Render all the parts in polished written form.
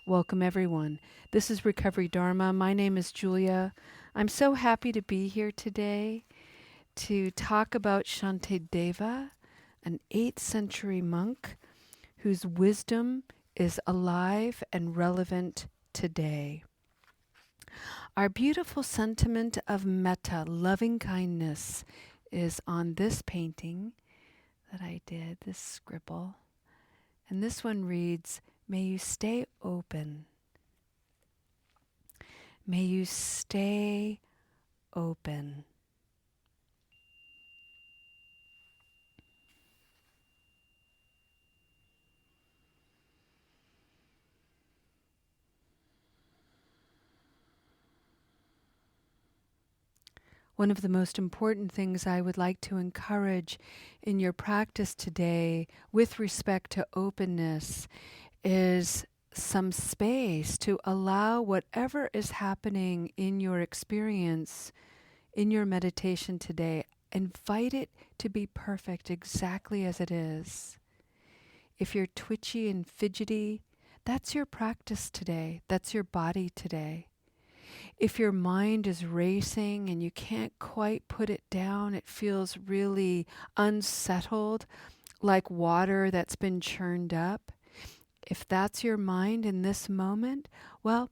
Welcome, everyone. This is Recovery Dharma. My name is Julia. I'm so happy to be here today to talk about Shantideva, an 8th century monk whose wisdom is alive and relevant today. Our beautiful sentiment of metta, loving kindness, is on this painting that I did, this scribble. And this one reads, "May you stay open. May you stay open." One of the most important things I would like to encourage in your practice today with respect to openness is some space to allow whatever is happening in your experience, in your meditation today. Invite it to be perfect exactly as it is. If you're twitchy and fidgety, that's your practice today. That's your body today. If your mind is racing and you can't quite put it down, it feels really unsettled, like water that's been churned up. If that's your mind in this moment, well,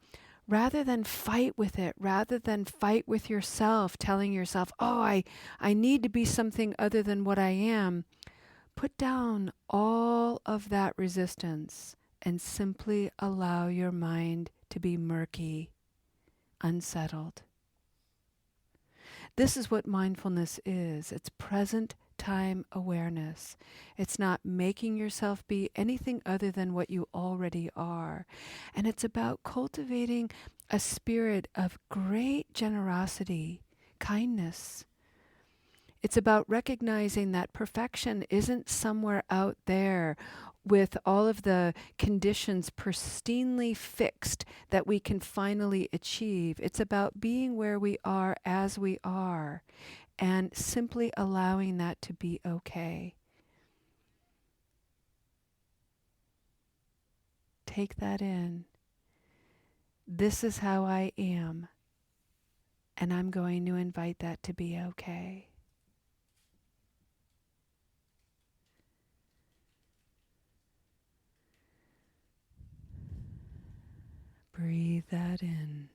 rather than fight with it, rather than fight with yourself, telling yourself, oh, I need to be something other than what I am, put down all of that resistance and simply allow your mind to be murky, unsettled. This is what mindfulness is. It's present time awareness. It's not making yourself be anything other than what you already are. And it's about cultivating a spirit of great generosity, kindness. It's about recognizing that perfection isn't somewhere out there with all of the conditions pristinely fixed that we can finally achieve. It's about being where we are as we are and simply allowing that to be okay. Take that in. This is how I am, and I'm going to invite that to be okay. Breathe that in.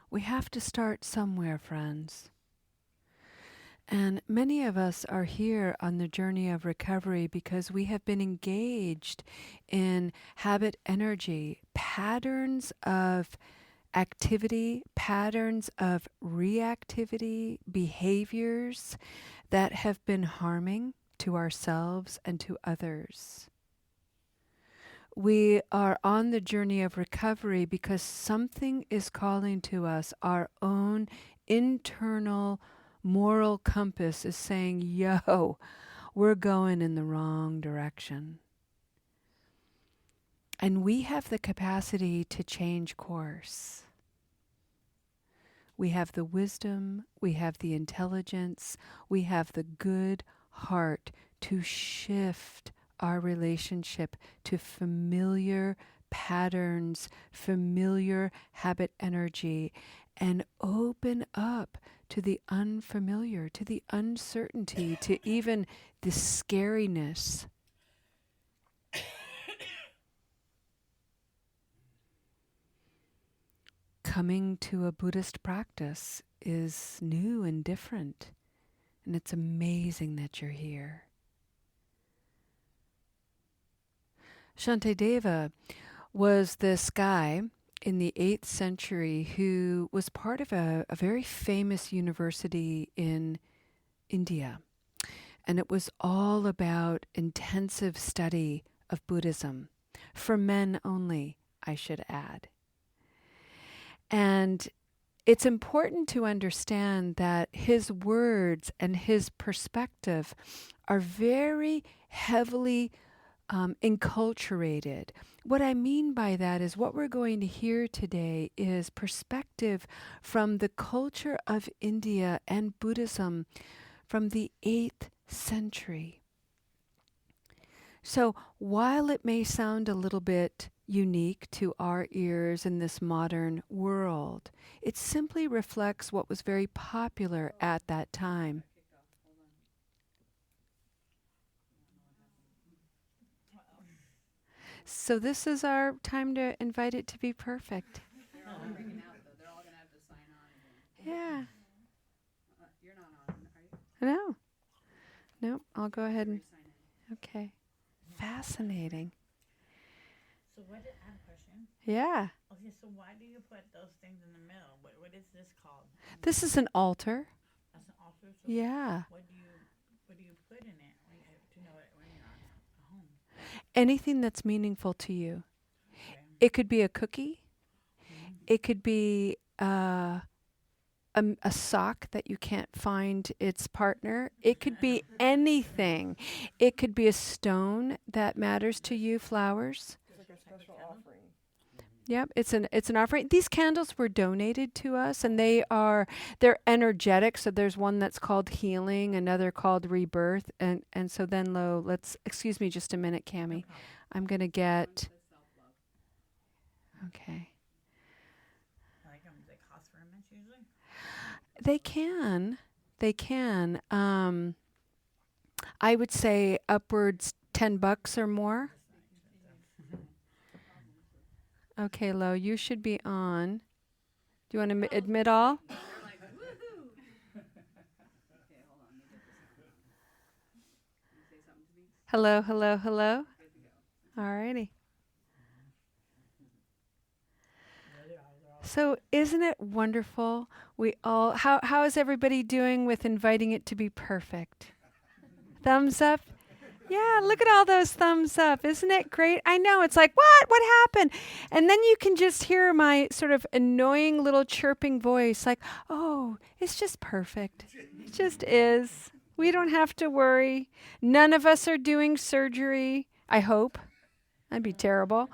We have to start somewhere, friends. And many of us are here on the journey of recovery because we have been engaged in habit energy, patterns of activity, patterns of reactivity, behaviors that have been harming to ourselves and to others. We are on the journey of recovery because something is calling to us. Our own internal moral compass is saying, yo, we're going in the wrong direction. And we have the capacity to change course. We have the wisdom, we have the intelligence, we have the good heart to shift our relationship to familiar patterns, familiar habit energy, and open up to the unfamiliar, to the uncertainty, to even the scariness. Coming to a Buddhist practice is new and different, and it's amazing that you're here. Shantideva was this guy in the 8th century who was part of a very famous university in India. And it was all about intensive study of Buddhism, for men only, I should add. And it's important to understand that his words and his perspective are very heavily enculturated. What I mean by that is what we're going to hear today is perspective from the culture of India and Buddhism from the 8th century. So while it may sound a little bit unique to our ears in this modern world, it simply reflects what was very popular at that time. So this is our time to invite it to be perfect. They're all freaking out though. They're all gonna have to sign on again. Yeah. You're not on, are you? No. Nope. I'll go ahead and. Sign in. Okay. Fascinating. So I have a question. Yeah. Okay, so why do you put those things in the middle? What is this called? This is an altar. That's an altar. So Yeah. What do you put in it? Like, to know it when you're not at home. Anything that's meaningful to you. Okay. It could be a cookie. Mm-hmm. It could be a sock that you can't find its partner. It could be anything. It could be a stone that matters to you, flowers. It's like a special offering. Yep, it's an offering. These candles were donated to us, and they're energetic. So there's one that's called healing, another called rebirth, and so then excuse me just a minute, Cammie. I'm gonna get. Okay. Like they cost very much usually. They can. I would say upwards $10 or more. Okay, Lo, you should be on. Do you want to admit all? They're like, woohoo! Okay, hold on. Let me get this on. Can you say something to me? Hello, hello, hello. Good to go. Alrighty. So isn't it wonderful? How is everybody doing with inviting it to be perfect? Thumbs up? Yeah, look at all those thumbs up. Isn't it great? I know. It's like, what? What happened? And then you can just hear my sort of annoying little chirping voice like, oh, it's just perfect. It just is. We don't have to worry. None of us are doing surgery, I hope. That'd be terrible.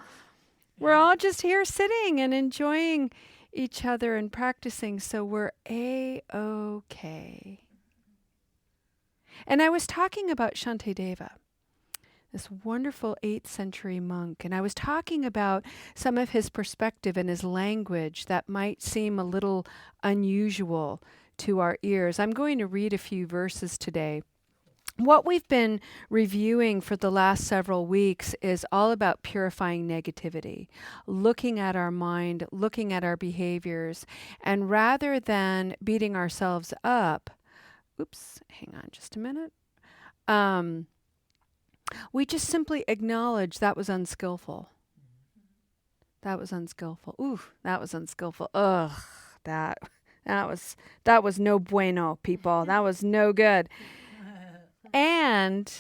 We're all just here sitting and enjoying each other and practicing, so we're A-okay. And I was talking about Shantideva, this wonderful 8th century monk, and I was talking about some of his perspective and his language that might seem a little unusual to our ears. I'm going to read a few verses today. What we've been reviewing for the last several weeks is all about purifying negativity, looking at our mind, looking at our behaviors, and rather than beating ourselves up, hang on just a minute, we just simply acknowledge that was unskillful. That was unskillful. Ooh, that was unskillful. Ugh, that was no bueno, people. That was no good. And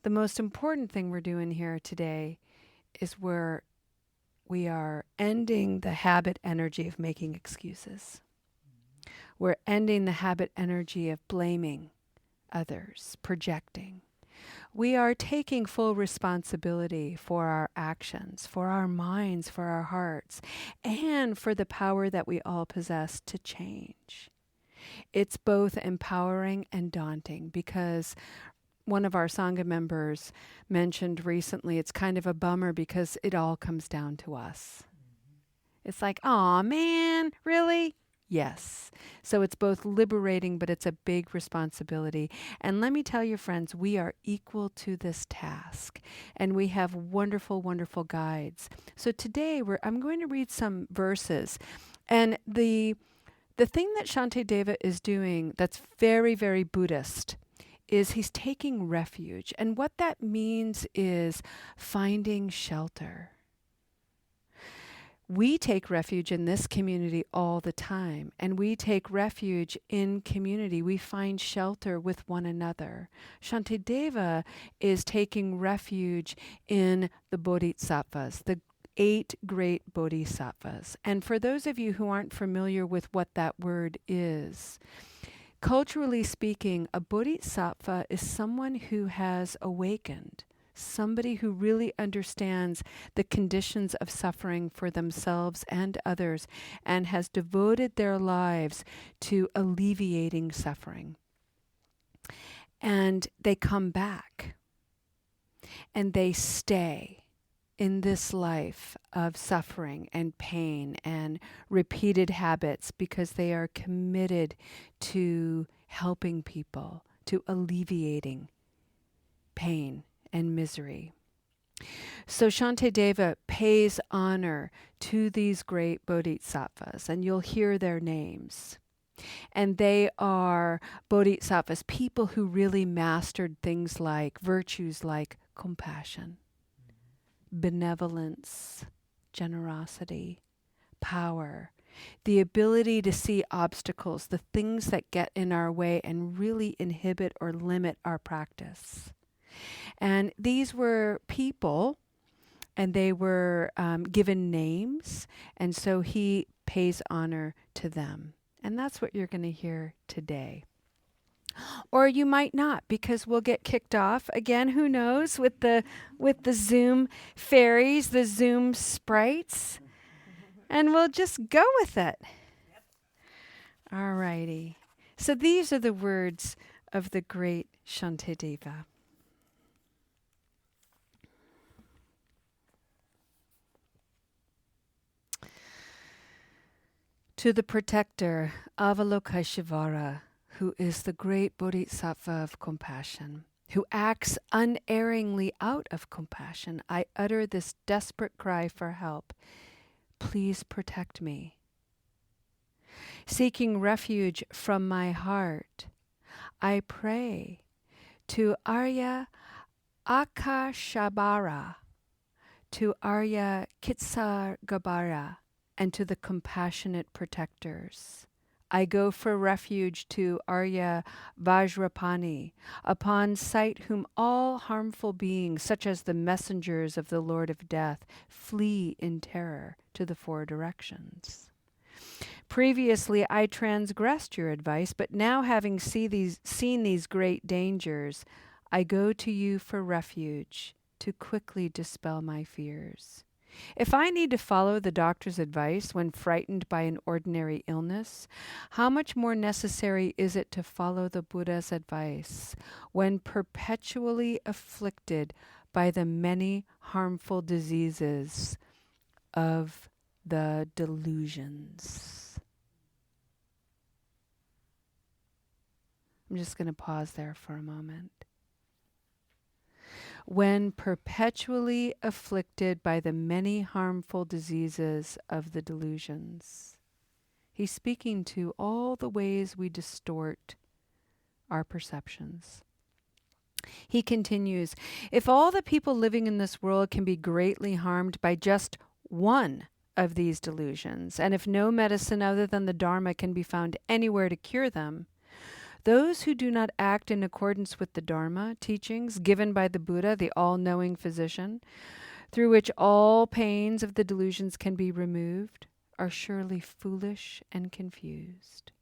the most important thing we're doing here today is we are ending the habit energy of making excuses. We're ending the habit energy of blaming others, projecting. We are taking full responsibility for our actions, for our minds, for our hearts, and for the power that we all possess to change. It's both empowering and daunting because one of our Sangha members mentioned recently it's kind of a bummer because it all comes down to us. It's like, aw, man, really? Yes. So it's both liberating, but it's a big responsibility. And let me tell you, friends, we are equal to this task. And we have wonderful, wonderful guides. So today I'm going to read some verses. And the thing that Shantideva is doing that's very, very Buddhist is he's taking refuge. And what that means is finding shelter. We take refuge in this community all the time, and we take refuge in community. We find shelter with one another. Shantideva is taking refuge in the bodhisattvas, the 8 great bodhisattvas. And for those of you who aren't familiar with what that word is, culturally speaking, a bodhisattva is someone who has awakened, somebody who really understands the conditions of suffering for themselves and others and has devoted their lives to alleviating suffering. And they come back and they stay in this life of suffering and pain and repeated habits because they are committed to helping people, to alleviating pain and misery. So Shantideva pays honor to these great bodhisattvas, and you'll hear their names. And they are bodhisattvas, people who really mastered things like virtues like compassion, benevolence, generosity, power, the ability to see obstacles, the things that get in our way and really inhibit or limit our practice. And these were people, and they were given names, and so he pays honor to them. And that's what you're going to hear today. Or you might not, because we'll get kicked off again, who knows, with the Zoom fairies, the Zoom sprites. And we'll just go with it. All righty. So these are the words of the great Shantideva. To the protector, Avalokiteshvara, who is the great bodhisattva of compassion, who acts unerringly out of compassion, I utter this desperate cry for help. Please protect me. Seeking refuge from my heart, I pray to Arya Akashabara, to Arya Kitsargabara, and to the compassionate protectors. I go for refuge to Arya Vajrapani, upon sight whom all harmful beings, such as the messengers of the Lord of Death, flee in terror to the four directions. Previously I transgressed your advice, but now having seen these great dangers, I go to you for refuge to quickly dispel my fears. If I need to follow the doctor's advice when frightened by an ordinary illness, how much more necessary is it to follow the Buddha's advice when perpetually afflicted by the many harmful diseases of the delusions? I'm just going to pause there for a moment. When perpetually afflicted by the many harmful diseases of the delusions. He's speaking to all the ways we distort our perceptions. He continues, if all the people living in this world can be greatly harmed by just one of these delusions, and if no medicine other than the Dharma can be found anywhere to cure them, those who do not act in accordance with the Dharma teachings given by the Buddha, the all-knowing physician, through which all pains of the delusions can be removed, are surely foolish and confused.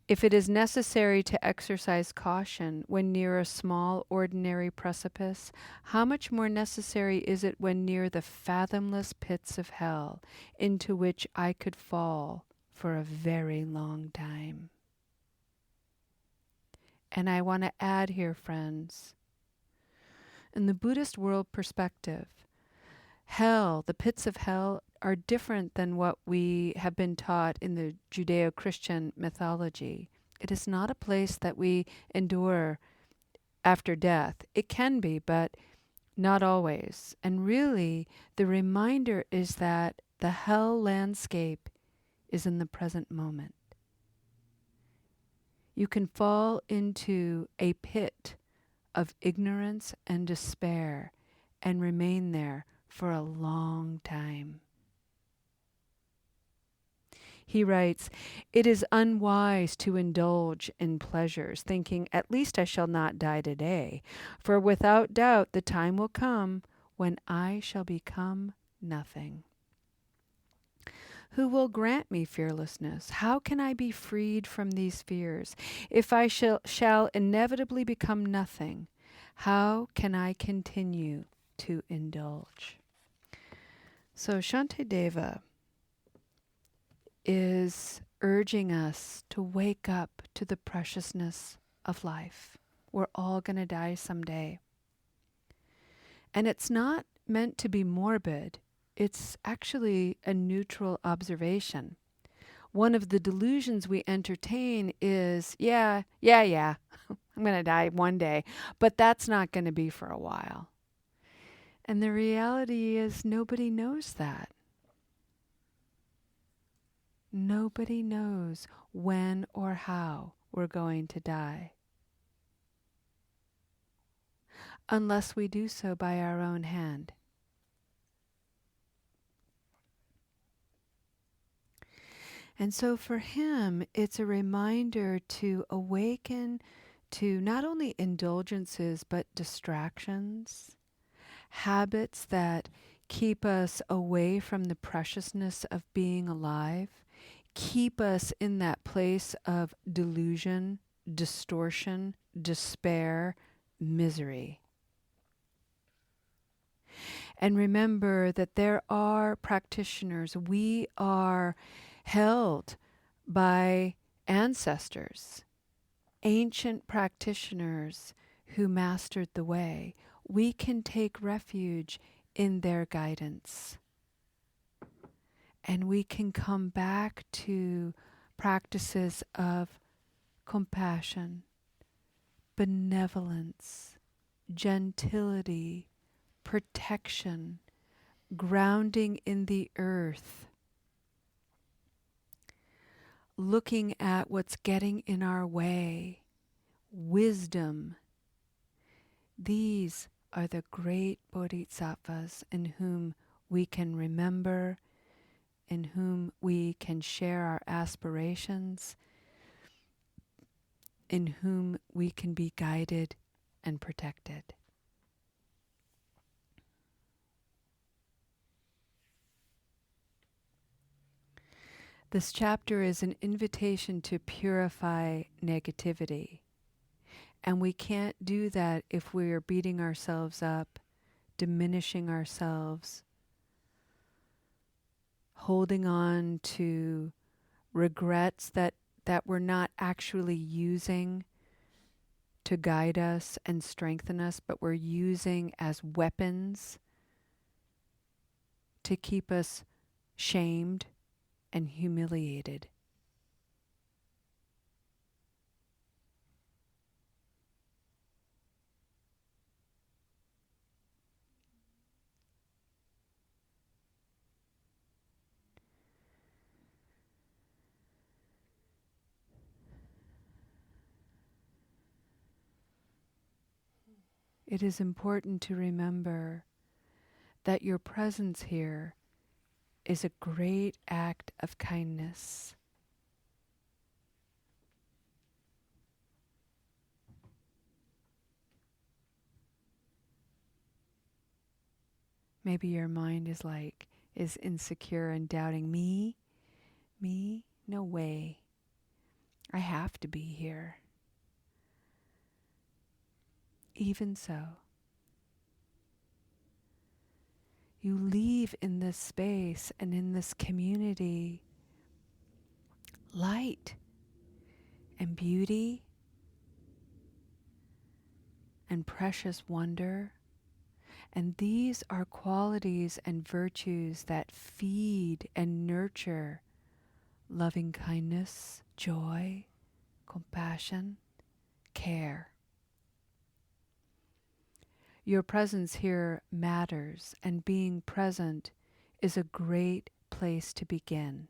If it is necessary to exercise caution when near a small ordinary precipice, how much more necessary is it when near the fathomless pits of hell into which I could fall for a very long time. And I want to add here, friends, in the Buddhist world perspective, hell, the pits of hell, are different than what we have been taught in the Judeo-Christian mythology. It is not a place that we endure after death. It can be, but not always. And really, the reminder is that the hell landscape is in the present moment. You can fall into a pit of ignorance and despair and remain there for a long time. He writes, it is unwise to indulge in pleasures, thinking, at least I shall not die today, for without doubt the time will come when I shall become nothing. Who will grant me fearlessness? How can I be freed from these fears? If I shall inevitably become nothing, How can I continue to indulge? So Shantideva is urging us to wake up to the preciousness of life. We're all going to die someday. And it's not meant to be morbid. It's actually a neutral observation. One of the delusions we entertain is, yeah, I'm going to die one day, but that's not going to be for a while. And the reality is nobody knows that. Nobody knows when or how we're going to die, unless we do so by our own hand. And so for him, it's a reminder to awaken to not only indulgences, but distractions, habits that keep us away from the preciousness of being alive, keep us in that place of delusion, distortion, despair, misery. And remember that there are practitioners. We are held by ancestors, ancient practitioners who mastered the way. We can take refuge in their guidance. And we can come back to practices of compassion, benevolence, gentility, protection, grounding in the earth, looking at what's getting in our way, wisdom. These are the great bodhisattvas in whom we can remember, in whom we can share our aspirations, in whom we can be guided and protected. This chapter is an invitation to purify negativity. And we can't do that if we are beating ourselves up, diminishing ourselves, holding on to regrets that we're not actually using to guide us and strengthen us, but we're using as weapons to keep us shamed and humiliated. It is important to remember that your presence here is a great act of kindness. Maybe your mind is insecure and doubting me, no way. I have to be here. Even so, you leave in this space and in this community light and beauty and precious wonder. And these are qualities and virtues that feed and nurture loving kindness, joy, compassion, care. Your presence here matters, and being present is a great place to begin.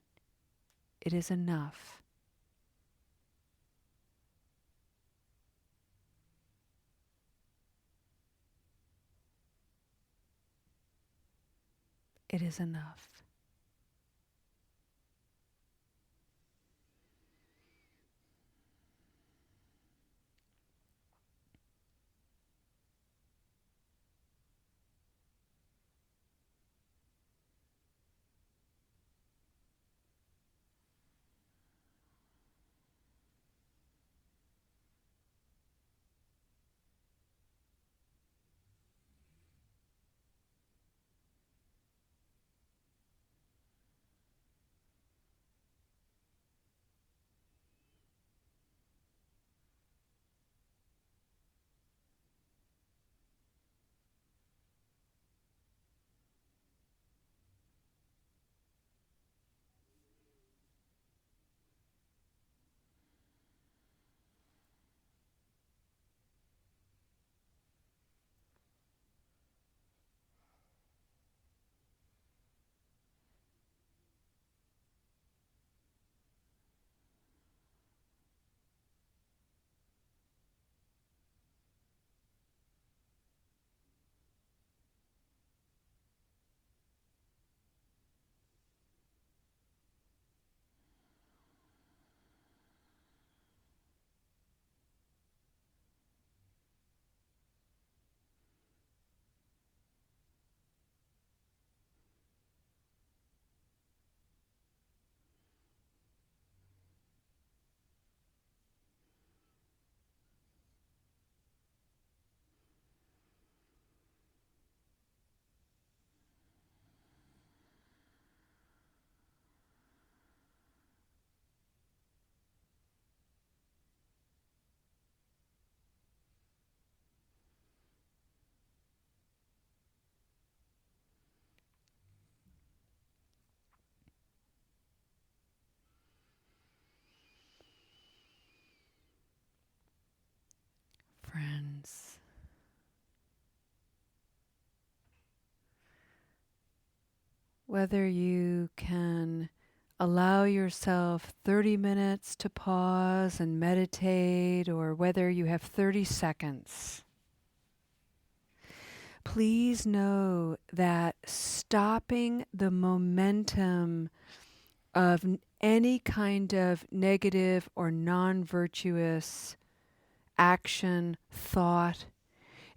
It is enough. It is enough. friends. Whether you can allow yourself 30 minutes to pause and meditate, or whether you have 30 seconds, please know that stopping the momentum of any kind of negative or non-virtuous action, thought,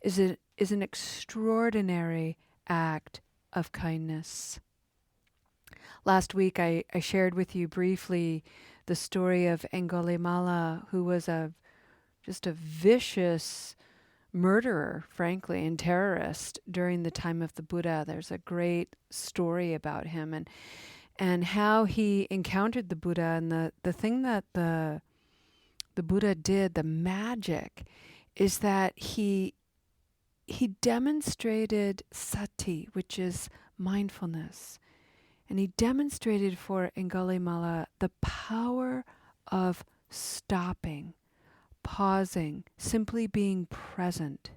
is an extraordinary act of kindness. Last week I shared with you briefly the story of Angulimala, who was just a vicious murderer, frankly, and terrorist during the time of the Buddha. There's a great story about him and how he encountered the Buddha, and the thing that the Buddha did, the magic, is that he demonstrated sati, which is mindfulness. And he demonstrated for Angulimala the power of stopping, pausing, simply being present.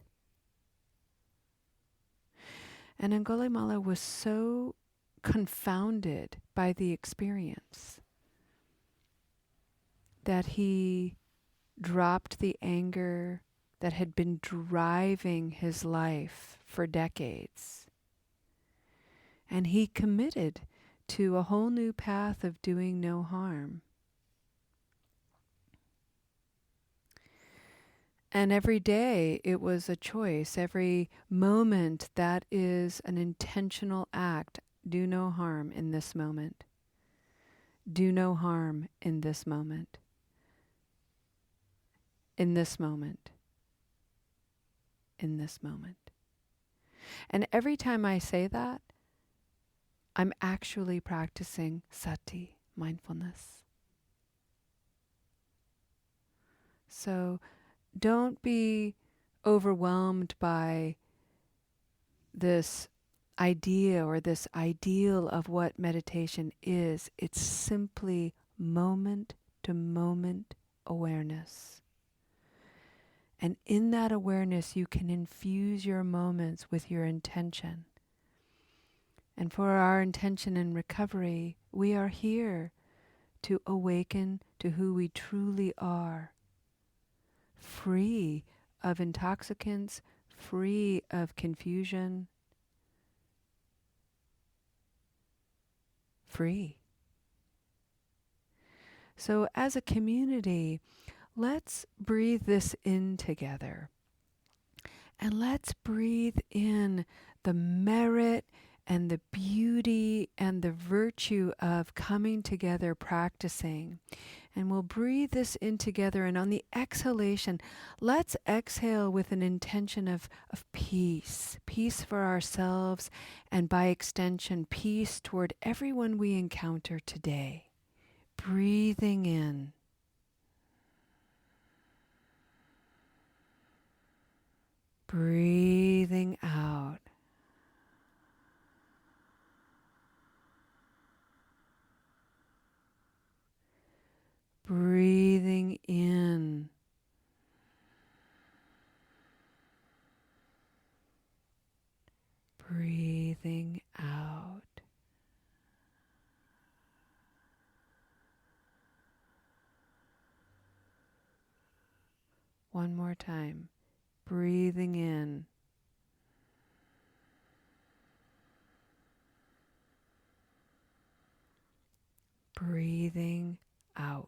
And Angulimala was so confounded by the experience that he dropped the anger that had been driving his life for decades. And he committed to a whole new path of doing no harm. And every day it was a choice. Every moment that is an intentional act. Do no harm in this moment. Do no harm in this moment. In this moment. In this moment. And every time I say that, I'm actually practicing sati, mindfulness. So don't be overwhelmed by this idea or this ideal of what meditation is. It's simply moment to moment awareness. And in that awareness, you can infuse your moments with your intention. And for our intention in recovery, we are here to awaken to who we truly are, free of intoxicants, free of confusion, free. So as a community, let's breathe this in together. And let's breathe in the merit and the beauty and the virtue of coming together practicing. And we'll breathe this in together, and on the exhalation, let's exhale with an intention of peace. Peace for ourselves, and by extension, peace toward everyone we encounter today. Breathing in. Breathing out. Breathing in. Breathing out. One more time. Breathing in. Breathing out.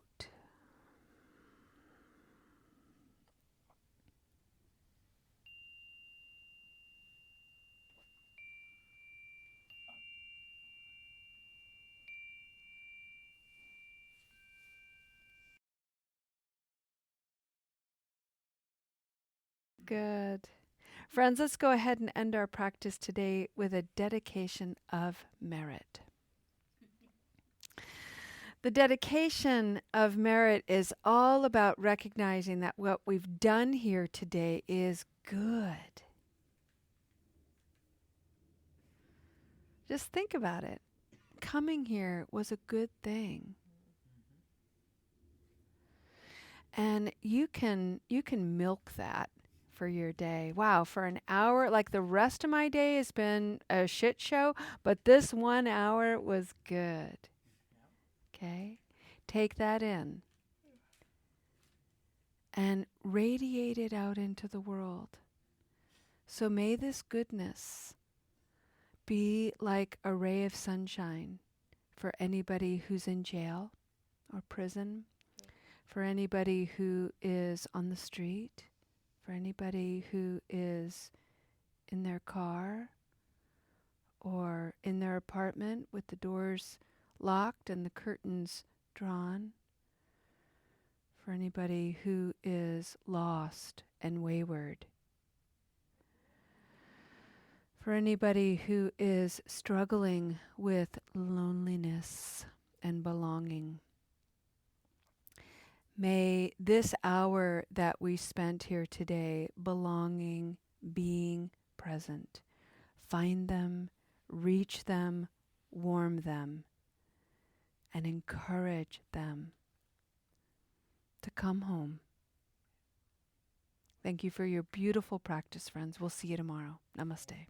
Good. Friends, let's go ahead and end our practice today with a dedication of merit. The dedication of merit is all about recognizing that what we've done here today is good. Just think about it. Coming here was a good thing. And you can milk that for your day. Wow, for an hour, like the rest of my day has been a shit show, but this 1 hour was good. Okay? Take that in and radiate it out into the world. So may this goodness be like a ray of sunshine for anybody who's in jail or prison, for anybody who is on the street, for anybody who is in their car or in their apartment with the doors locked and the curtains drawn, for anybody who is lost and wayward, for anybody who is struggling with loneliness and belonging. May this hour that we spent here today, belonging, being present, find them, reach them, warm them, and encourage them to come home. Thank you for your beautiful practice, friends. We'll see you tomorrow. Namaste.